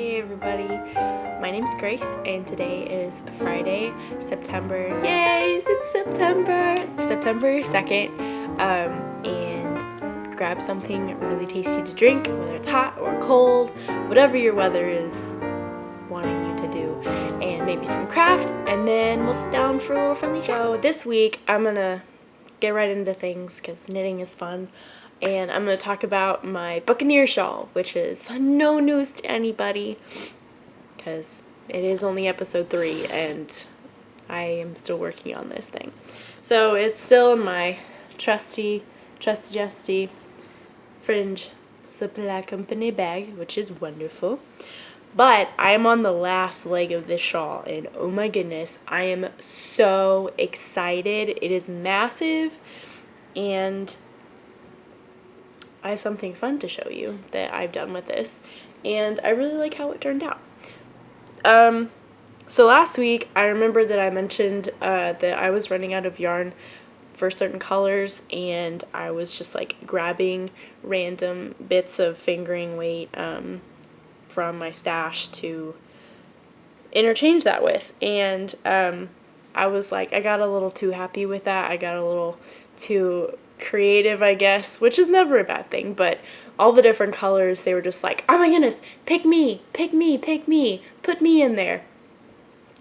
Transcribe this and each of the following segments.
Hey everybody, my name's Grace and today is Friday, Yay, it's September 2nd, and grab something really tasty to drink, whether it's hot or cold, whatever your weather is wanting you to do, and maybe some craft, and then we'll sit down for a little friendly chat. So this week I'm gonna get right into things because knitting is fun. And I'm going to talk about my Buccaneer shawl, which is no news to anybody because it is only episode 3 and I am still working on this thing. So it's still in my trusty Fringe Supply Company bag, which is wonderful. But I am on the last leg of this shawl and oh my goodness, I am so excited. It is massive and I have something fun to show you that I've done with this, and I really like how it turned out. So last week, I remember that I mentioned that I was running out of yarn for certain colors, and I was just like grabbing random bits of fingering weight from my stash to interchange that with, and I was like, I got a little too happy with that. I got a little too creative, I guess, which is never a bad thing, but all the different colors, they were just like, oh my goodness, pick me, put me in there.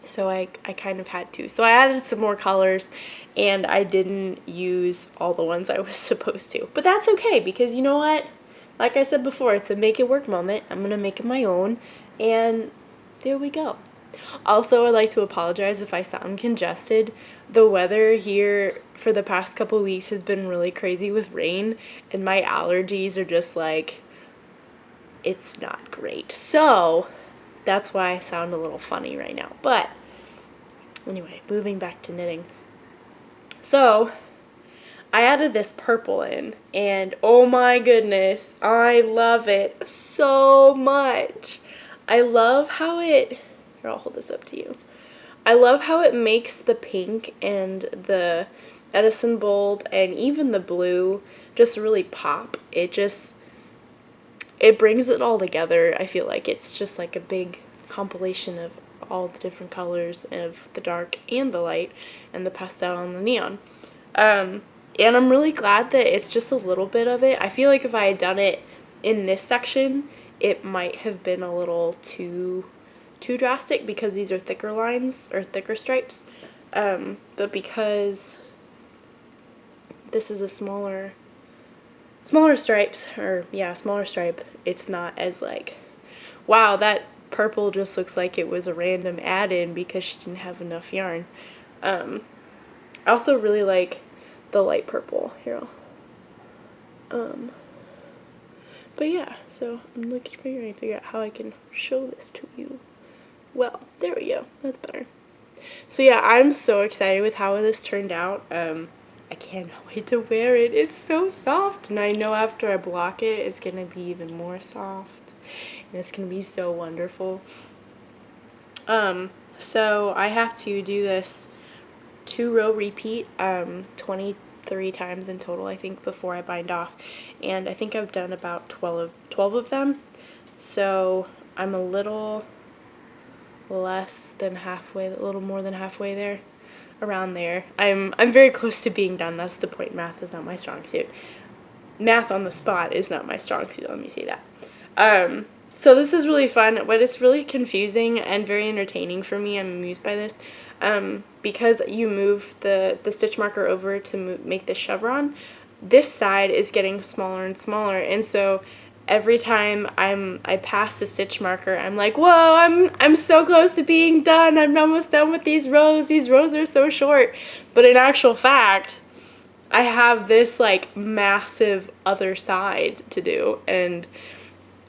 So I kind of had to. So I added some more colors and I didn't use all the ones I was supposed to. But that's okay because you know what? Like I said before, it's a make it work moment. I'm going to make it my own and there we go. Also, I'd like to apologize if I sound congested. The weather here for the past couple weeks has been really crazy with rain, and my allergies are just like, it's not great. So, that's why I sound a little funny right now. But, anyway, moving back to knitting. So, I added this purple in, and oh my goodness, I love it so much. I love how it... Here, I'll hold this up to you. I love how it makes the pink and the Edison bulb and even the blue just really pop. It brings it all together. I feel like it's just like a big compilation of all the different colors of the dark and the light and the pastel and the neon. And I'm really glad that it's just a little bit of it. I feel like if I had done it in this section, it might have been a little too drastic because these are thicker lines or thicker stripes, but because this is a smaller stripes, or yeah, smaller stripe, it's not as like, wow, that purple just looks like it was a random add-in because she didn't have enough yarn. I also really like the light purple here. But yeah, so I'm trying to figure out how I can show this to you. Well, there we go. That's better. So yeah, I'm so excited with how this turned out. I cannot wait to wear it. It's so soft, and I know after I block it, it's going to be even more soft, and it's going to be so wonderful. So I have to do this 2-row repeat, 23 times in total, I think, before I bind off, and I think I've done about 12 of them, so I'm a little less than halfway, a little more than halfway there, around there. I'm very close to being done. That's the point. Math is not my strong suit. Math on the spot is not my strong suit, let me say that. So this is really fun, but it's really confusing and very entertaining for me. I'm amused by this. Because you move the stitch marker over to make the chevron, this side is getting smaller and smaller, and so every time I pass the stitch marker, I'm like, whoa, I'm so close to being done. I'm almost done with these rows. These rows are so short. But in actual fact, I have this like massive other side to do, and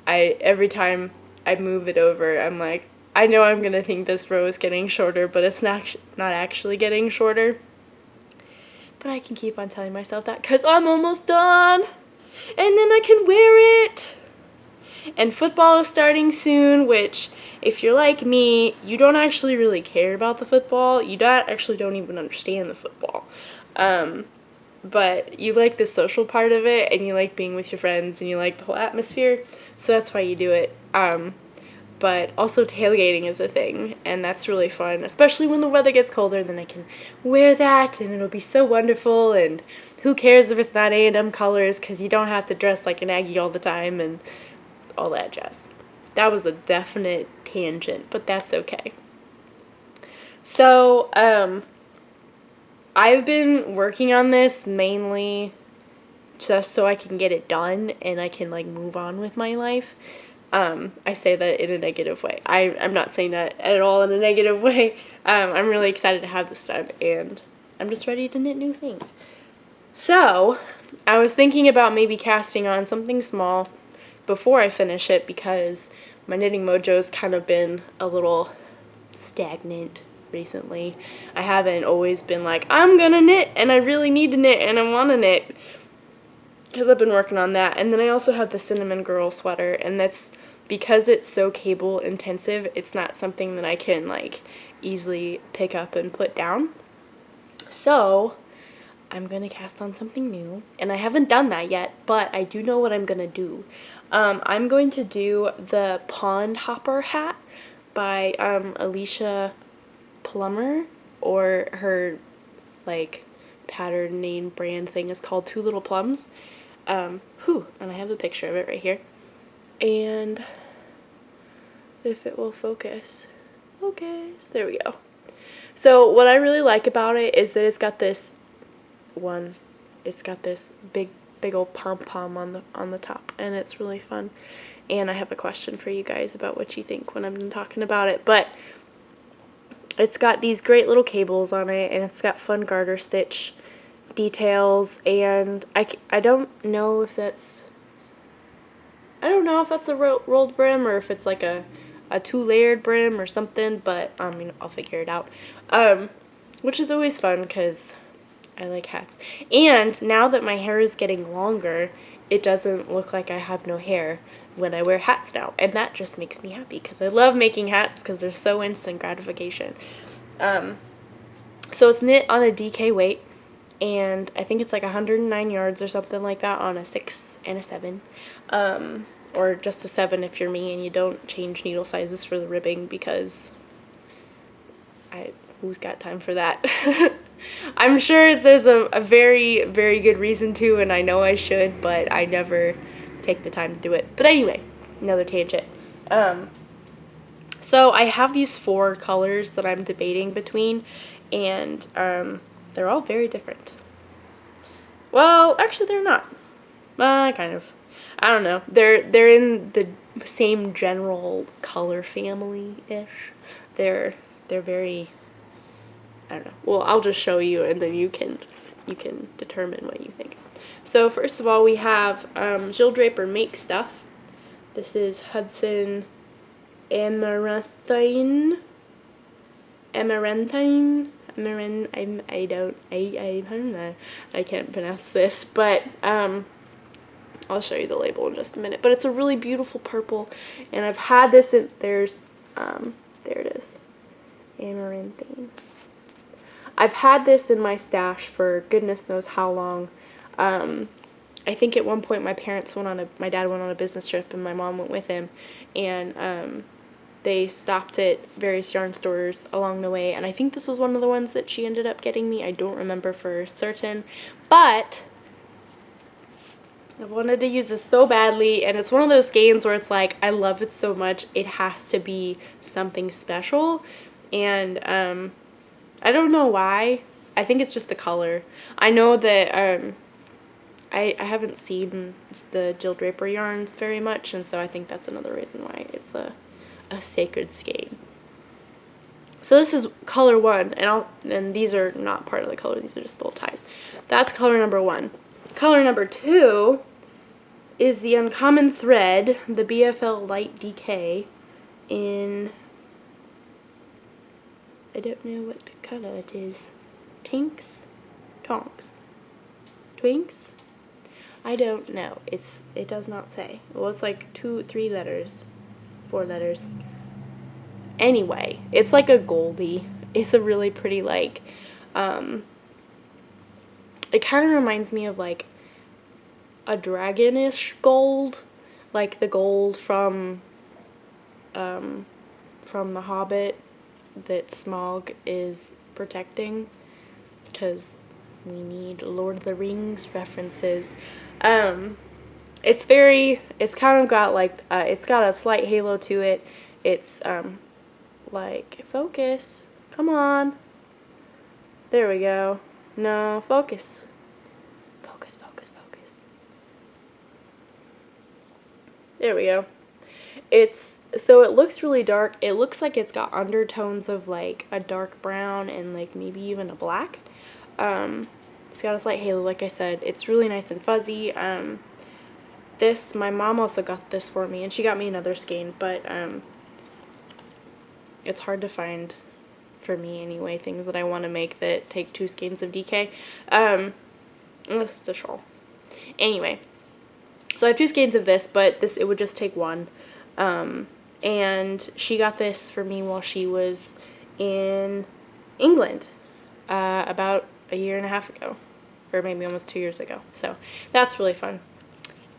every time I move it over, I'm like, I know I'm gonna think this row is getting shorter, but it's not actually getting shorter. But I can keep on telling myself that because I'm almost done. And then I can wear it. And football is starting soon, which, if you're like me, you don't actually really care about the football. You don't even understand the football. But you like the social part of it, and you like being with your friends, and you like the whole atmosphere, so that's why you do it. but also tailgating is a thing, and that's really fun, especially when the weather gets colder. Then I can wear that, and it'll be so wonderful, and who cares if it's not A&M colors, because you don't have to dress like an Aggie all the time, and all that jazz. That was a definite tangent, but that's okay. So, I've been working on this mainly just so I can get it done and I can like move on with my life. I say that in a negative way. I'm not saying that at all in a negative way. I'm really excited to have this done, and I'm just ready to knit new things. So, I was thinking about maybe casting on something small before I finish it, because my knitting mojo's kind of been a little stagnant recently. I haven't always been like, I'm gonna knit, and I really need to knit, and I want to knit, because I've been working on that. And then I also have the Cinnamon Girl sweater, and that's because it's so cable intensive, it's not something that I can like easily pick up and put down. So I'm gonna cast on something new, and I haven't done that yet, but I do know what I'm gonna do. I'm going to do the Pond Hopper hat by Alicia Plummer, or her like pattern name brand thing is called Two Little Plums. And I have the picture of it right here. And if it will focus, there we go. So what I really like about it is that it's got this big old pom-pom on the top, and it's really fun. And I have a question for you guys about what you think when I'm done talking about it. But it's got these great little cables on it, and it's got fun garter stitch details, and I don't know if that's a rolled brim or if it's like a 2-layered brim or something, but I mean, I'll figure it out. Which is always fun because I like hats. And now that my hair is getting longer, it doesn't look like I have no hair when I wear hats now, and that just makes me happy because I love making hats because they're so instant gratification. So it's knit on a DK weight, and I think it's like 109 yards or something like that on a 6 and a 7. Or just a 7 if you're me and you don't change needle sizes for the ribbing, because who's got time for that? I'm sure there's a very, very good reason to, and I know I should, but I never take the time to do it. But anyway, another tangent. So I have these 4 colors that I'm debating between, and they're all very different. Well, actually they're not. Kind of. I don't know. They're in the same general color family-ish. They're very, I don't know. Well, I'll just show you, and then you can determine what you think. So first of all, we have Jill Draper Make Stuff. This is Hudson Amaranthine. I don't know. I can't pronounce this, but I'll show you the label in just a minute. But it's a really beautiful purple, and I've had this in, there it is, Amaranthine. I've had this in my stash for goodness knows how long. I think at one point my dad went on a business trip, and my mom went with him, and they stopped at various yarn stores along the way, and I think this was one of the ones that she ended up getting me. I don't remember for certain, but I wanted to use this so badly, and it's one of those skeins where it's like, I love it so much, it has to be something special, and I don't know why. I think it's just the color. I know that I haven't seen the Jill Draper yarns very much, and so I think that's another reason why it's a sacred skein. So this is color 1, and these are not part of the color, these are just little ties. That's color number 1. Color number 2 is the Uncommon Thread, the BFL Light DK, in, I don't know what color it is, Tinks? Tonks? Twinks? I don't know. It does not say. Well, it's like 2-3 letters, 4 letters. Anyway, it's like a goldie. It's a really pretty, like, it kind of reminds me of like a dragonish gold, like the gold from from The Hobbit that Smaug is protecting, because we need Lord of the Rings references. It's kind of got like, it's got a slight halo to it. It's, like, focus. Come on. There we go. No, focus. Focus, focus, focus. There we go. So it looks really dark. It looks like it's got undertones of like a dark brown and like maybe even a black. It's got a slight halo, like I said. It's really nice and fuzzy. My mom also got this for me, and she got me another skein, but it's hard to find, for me anyway, things that I want to make that take 2 skeins of DK, unless it's a shawl. Anyway, so I have 2 skeins of this, but it would just take 1. And she got this for me while she was in England, about a year and a half ago, or maybe almost 2 years ago. So that's really fun.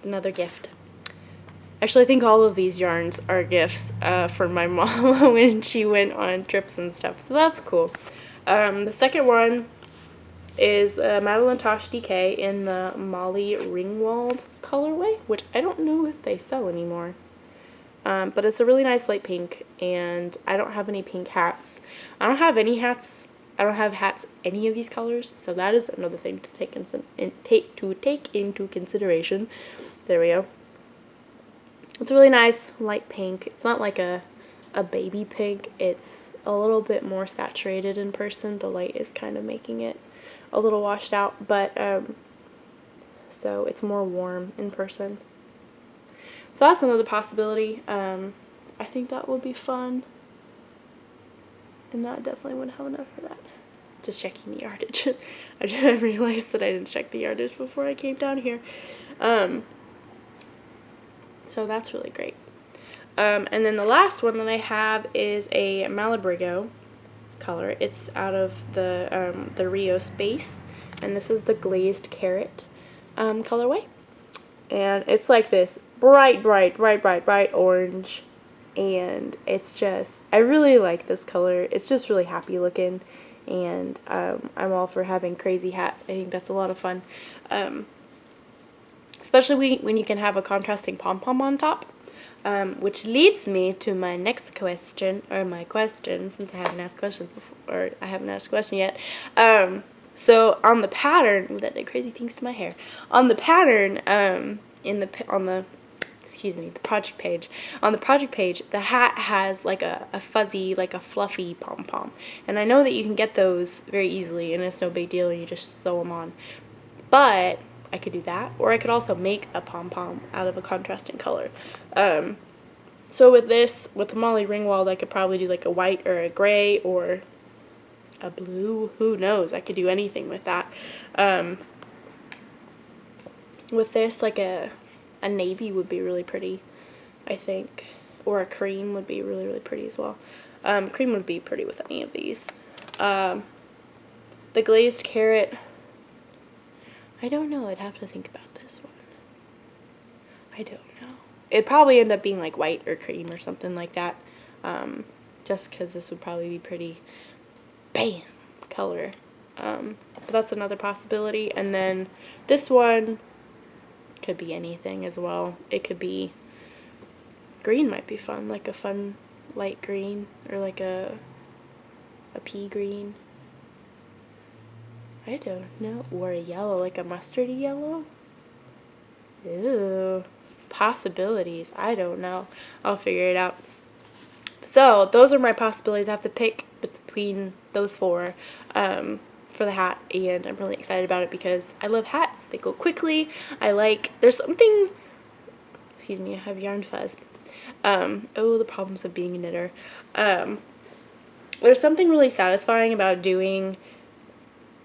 Another gift. Actually, I think all of these yarns are gifts from my mom when she went on trips and stuff. So that's cool. The second one is Madeline Tosh DK in the Molly Ringwald colorway, which I don't know if they sell anymore. But it's a really nice light pink, and I don't have any pink hats. I don't have any hats. I don't have hats any of these colors, so that is another thing to take into consideration. There we go. It's a really nice light pink. It's not like a baby pink. It's a little bit more saturated in person. The light is kind of making it a little washed out, but so it's more warm in person. So that's another possibility. I think that would be fun. And that definitely wouldn't have enough for that. Just checking the yardage. I realized that I didn't check the yardage before I came down here. So that's really great. And then the last one that I have is a Malabrigo color. It's out of the Rio Space. And this is the Glazed Carrot colorway. And it's like this bright orange, and it's just, I really like this color. It's just really happy looking, and I'm all for having crazy hats. I think that's a lot of fun, especially when you can have a contrasting pom-pom on top, which leads me to my next question, or my question, since I haven't asked questions before, or I haven't asked a question yet. So on the pattern, ooh, that did crazy things to my hair. On the pattern, on the project page. On the project page, the hat has like a fuzzy, like a fluffy pom-pom. And I know that you can get those very easily, and it's no big deal, and you just sew them on. But I could do that, or I could also make a pom-pom out of a contrasting color. So with the Molly Ringwald, I could probably do like a white or a gray or a blue. Who knows? I could do anything with that. With this, like a navy would be really pretty, I think. Or a cream would be really, really pretty as well. Cream would be pretty with any of these. The Glazed Carrot, I don't know. I'd have to think about this one. I don't know. It'd probably end up being like white or cream or something like that. Just because this would probably be pretty bam color. But that's another possibility. And then this one could be anything as well. It could be green, might be fun, like a fun light green, or like a pea green. I don't know. Or a yellow, like a mustardy yellow. Ew. Possibilities. I don't know. I'll figure it out. So those are my possibilities. I have to pick between those 4 for the hat, and I'm really excited about it because I love hats. They go quickly. There's something, excuse me, I have yarn fuzz. Oh, the problems of being a knitter. There's something really satisfying about doing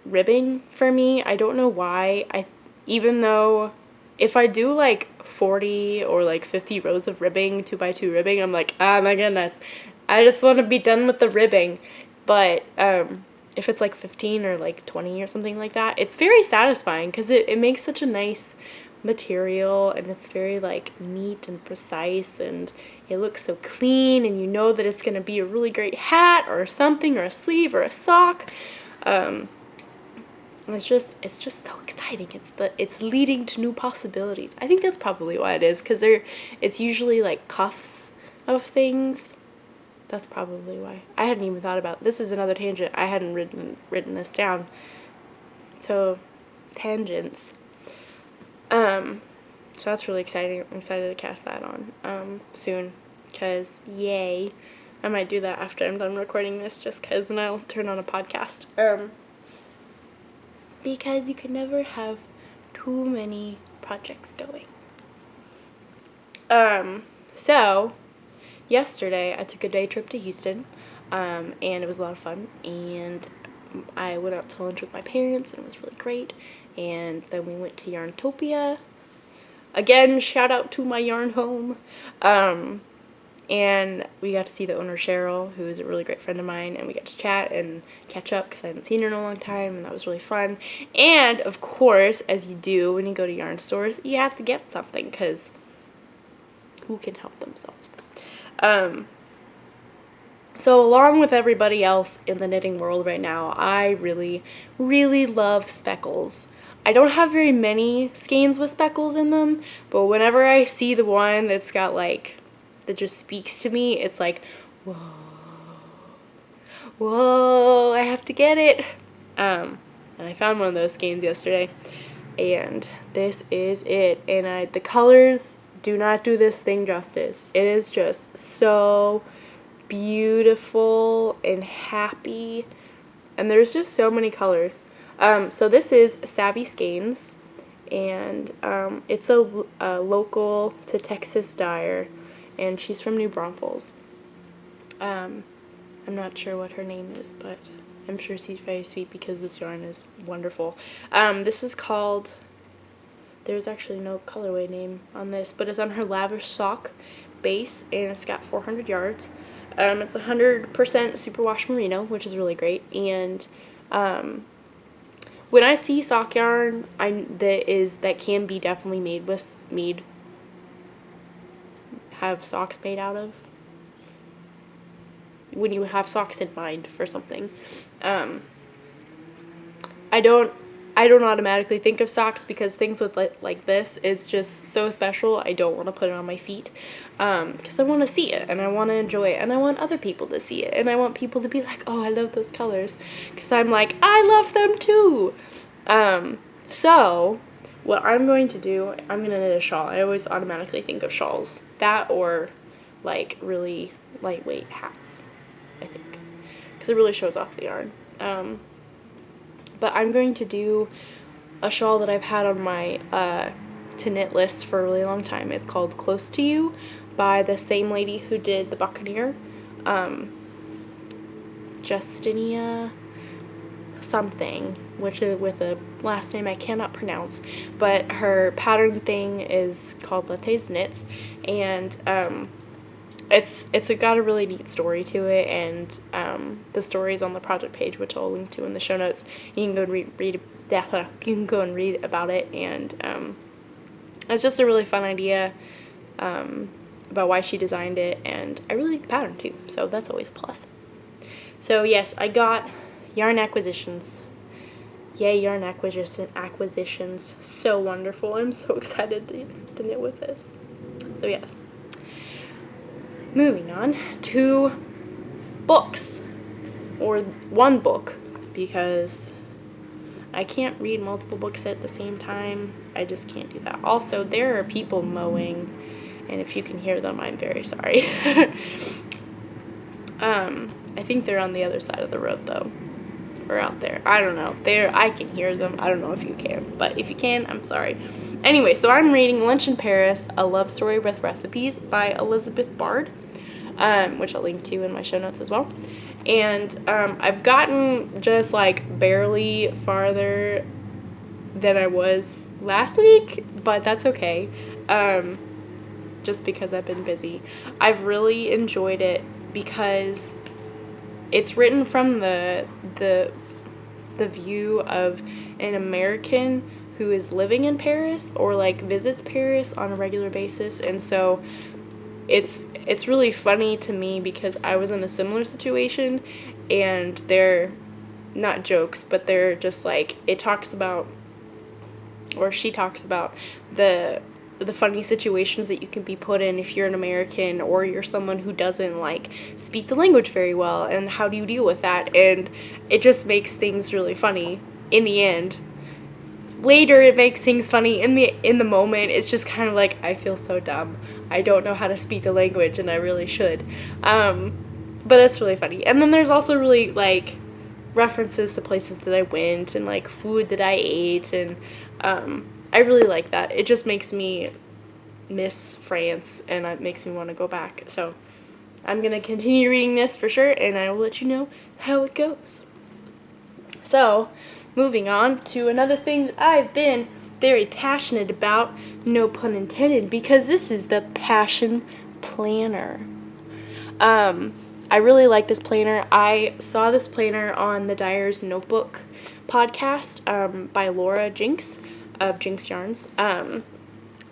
ribbing for me. I don't know why. Even though if I do like 40 or like 50 rows of ribbing, 2x2 ribbing, I'm like, oh my goodness, I just want to be done with the ribbing. But if it's like 15 or like 20 or something like that, it's very satisfying because it makes such a nice material, and it's very like neat and precise, and it looks so clean, and you know that it's going to be a really great hat or something, or a sleeve or a sock. It's just so exciting. It's leading to new possibilities. I think that's probably why it is, because it's usually like cuffs of things. That's probably why. I hadn't even thought about, this is another tangent. I hadn't written this down. So, tangents. So that's really exciting. I'm excited to cast that on soon, because yay. I might do that after I'm done recording this, just because, and I'll turn on a podcast. Because you can never have too many projects going. So yesterday I took a day trip to Houston, and it was a lot of fun, and I went out to lunch with my parents, and it was really great. And then we went to Yarntopia. Again, shout out to my yarn home. And we got to see the owner, Cheryl, who is a really great friend of mine, and we got to chat and catch up because I hadn't seen her in a long time, and that was really fun. And, of course, as you do when you go to yarn stores, you have to get something, because who can help themselves? So along with everybody else in the knitting world right now, I really, really love speckles. I don't have very many skeins with speckles in them, but whenever I see the one that's got like, that just speaks to me, it's like, whoa, I have to get it. And I found one of those skeins yesterday, and this is it. And the colors do not do this thing justice. It is just so beautiful and happy, and there's just so many colors. So this is Savvy Skeins, and it's a local to Texas dyer, and she's from New Braunfels. I'm not sure what her name is, but I'm sure she's very sweet because this yarn is wonderful. This is called, there's actually no colorway name on this, but it's on her Lavish Sock base, and it's got 400 yards. It's 100% superwash merino, which is really great. And when I see sock yarn that can be definitely have socks made out of, when you have socks in mind for something, I don't automatically think of socks, because things with like this is just so special. I don't want to put it on my feet, because I want to see it, and I want to enjoy it, and I want other people to see it, and I want people to be like, oh, I love those colors, because I'm like, I love them too. So what I'm going to do, I'm going to knit a shawl. I always automatically think of shawls. That, or like really lightweight hats, I think, because it really shows off the yarn. But I'm going to do a shawl that I've had on my to knit list for a really long time. It's called Close to You by the same lady who did the Buccaneer, Justinia something, which is with a last name I cannot pronounce, but her pattern thing is called Lattes Knits, and it's got a really neat story to it, and the story is on the project page, which I'll link to in the show notes. You can go and read about it, and it's just a really fun idea about why she designed it, and I really like the pattern too, so that's always a plus. So yes, I got yarn acquisitions. Yay, yarn acquisitions. So wonderful. I'm so excited to knit with this. So yes. Moving on to books, or one book, because I can't read multiple books at the same time. I just can't do that. Also, there are people mowing, and if you can hear them, I'm very sorry. I think they're on the other side of the road, though, or out there. I don't know. I can hear them. I don't know if you can, but if you can, I'm sorry. Anyway, so I'm reading Lunch in Paris, A Love Story with Recipes by Elizabeth Bard, which I'll link to in my show notes as well. And I've gotten just like barely farther than I was last week, but that's okay, just because I've been busy. I've really enjoyed it because it's written from the view of an American who is living in Paris or like visits Paris on a regular basis, and so it's really funny to me because I was in a similar situation, and they're not jokes, but they're just like, it talks about, or she talks about the funny situations that you can be put in if you're an American or you're someone who doesn't like speak the language very well, and how do you deal with that, and it just makes things really funny in the end. Later it makes things funny. In the moment it's just kind of like, I feel so dumb, I don't know how to speak the language and I really should, but it's really funny. And then there's also really like references to places that I went and like food that I ate, and I really like that. It just makes me miss France, and it makes me want to go back. So I'm gonna continue reading this for sure, and I will let you know how it goes. So moving on to another thing that I've been very passionate about, no pun intended, because this is the Passion Planner. I really like this planner. I saw this planner on the Dyer's Notebook podcast by Laura Jinks of Jinx Yarns. It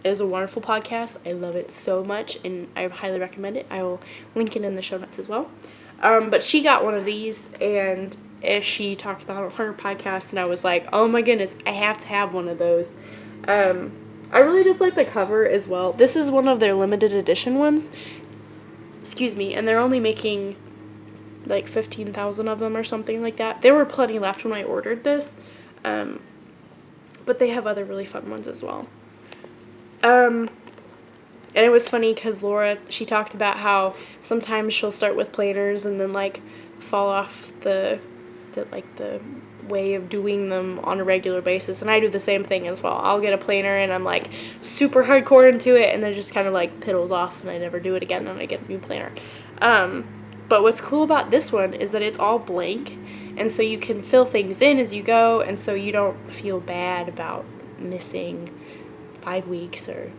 is a wonderful podcast. I love it so much, and I highly recommend it. I will link it in the show notes as well. But she got one of these, and as she talked about on her podcast, and I was like, oh my goodness, I have to have one of those. I really just like the cover as well. This is one of their limited edition ones. Excuse me, and they're only making like 15,000 of them or something like that. There were plenty left when I ordered this, but they have other really fun ones as well. And it was funny because Laura, she talked about how sometimes she'll start with planners and then like fall off the way of doing them on a regular basis, and I do the same thing as well. I'll get a planner and I'm like super hardcore into it, and then just kind of like piddles off and I never do it again, and I get a new planner. But what's cool about this one is that it's all blank, and so you can fill things in as you go, and so you don't feel bad about missing 5 weeks or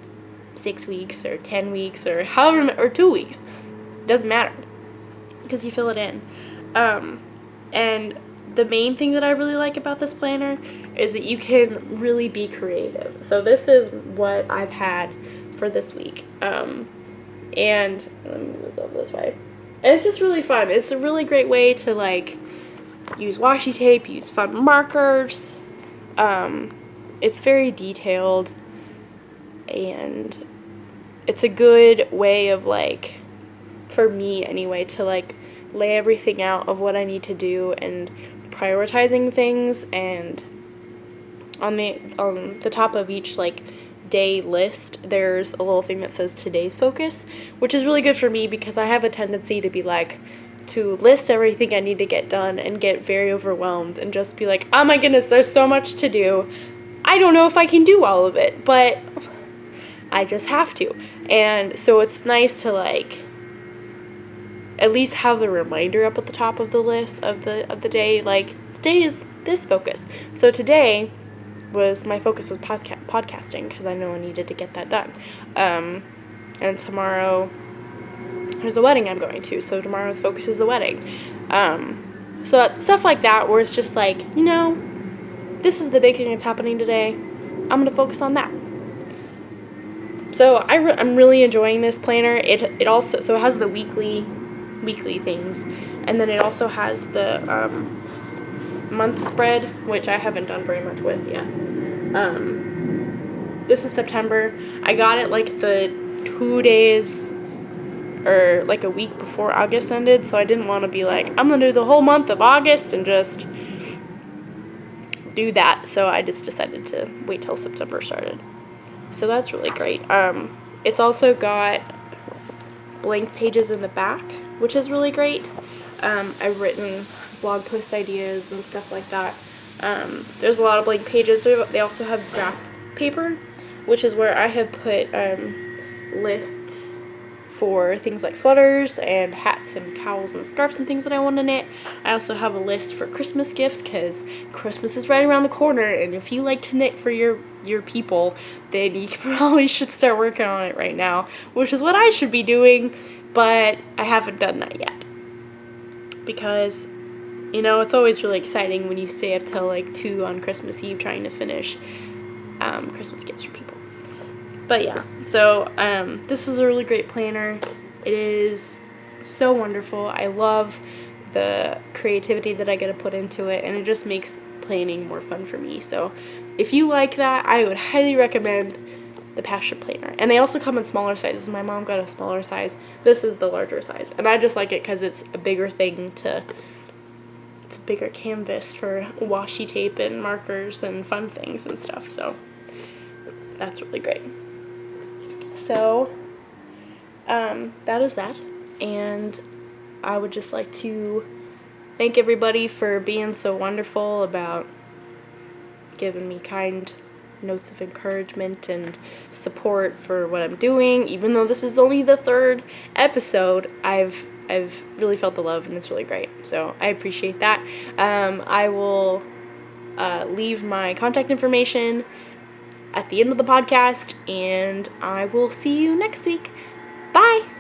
6 weeks or 10 weeks or however, or 2 weeks. It doesn't matter because you fill it in. And the main thing that I really like about this planner is that you can really be creative. So this is what I've had for this week. And let me move this over this way. And it's just really fun. It's a really great way to like use washi tape, use fun markers. It's very detailed, and it's a good way of like, for me anyway, to like lay everything out of what I need to do and prioritizing things. And on the top of each like day list, there's a little thing that says today's focus, which is really good for me because I have a tendency to be like, to list everything I need to get done and get very overwhelmed and just be like, oh my goodness, there's so much to do. I don't know if I can do all of it, but I just have to. And so it's nice to like at least have the reminder up at the top of the list of the day, like today is this focus. So today was my focus was podcasting because I know I needed to get that done. And tomorrow there's a wedding I'm going to, so tomorrow's focus is the wedding. So stuff like that where it's just like, you know, this is the big thing that's happening today. I'm going to focus on that. So I'm really enjoying this planner. It also, so it has the weekly things, and then it also has the month spread, which I haven't done very much with yet. This is September. I got it like the 2 days or like a week before August ended, so I didn't want to be like, I'm gonna do the whole month of August and just do that. So I just decided to wait till September started. So that's really great. It's also got blank pages in the back, which is really great. I've written blog post ideas and stuff like that. There's a lot of blank pages. They also have graph paper, which is where I have put lists for things like sweaters and hats and cowls and scarves and things that I want to knit. I also have a list for Christmas gifts because Christmas is right around the corner, and if you like to knit for your people, then you probably should start working on it right now, which is what I should be doing, but I haven't done that yet because, you know, it's always really exciting when you stay up till like 2 on Christmas Eve trying to finish Christmas gifts for people. But yeah, so this is a really great planner. It is so wonderful. I love the creativity that I get to put into it, and it just makes planning more fun for me. So if you like that, I would highly recommend the Passion Planner. And they also come in smaller sizes. My mom got a smaller size. This is the larger size. And I just like it because it's a bigger thing it's a bigger canvas for washi tape and markers and fun things and stuff. So that's really great. So that is that. And I would just like to thank everybody for being so wonderful about giving me kind notes of encouragement and support for what I'm doing. Even though this is only the 3rd episode, I've really felt the love, and it's really great. So I appreciate that. I will leave my contact information at the end of the podcast, and I will see you next week. Bye!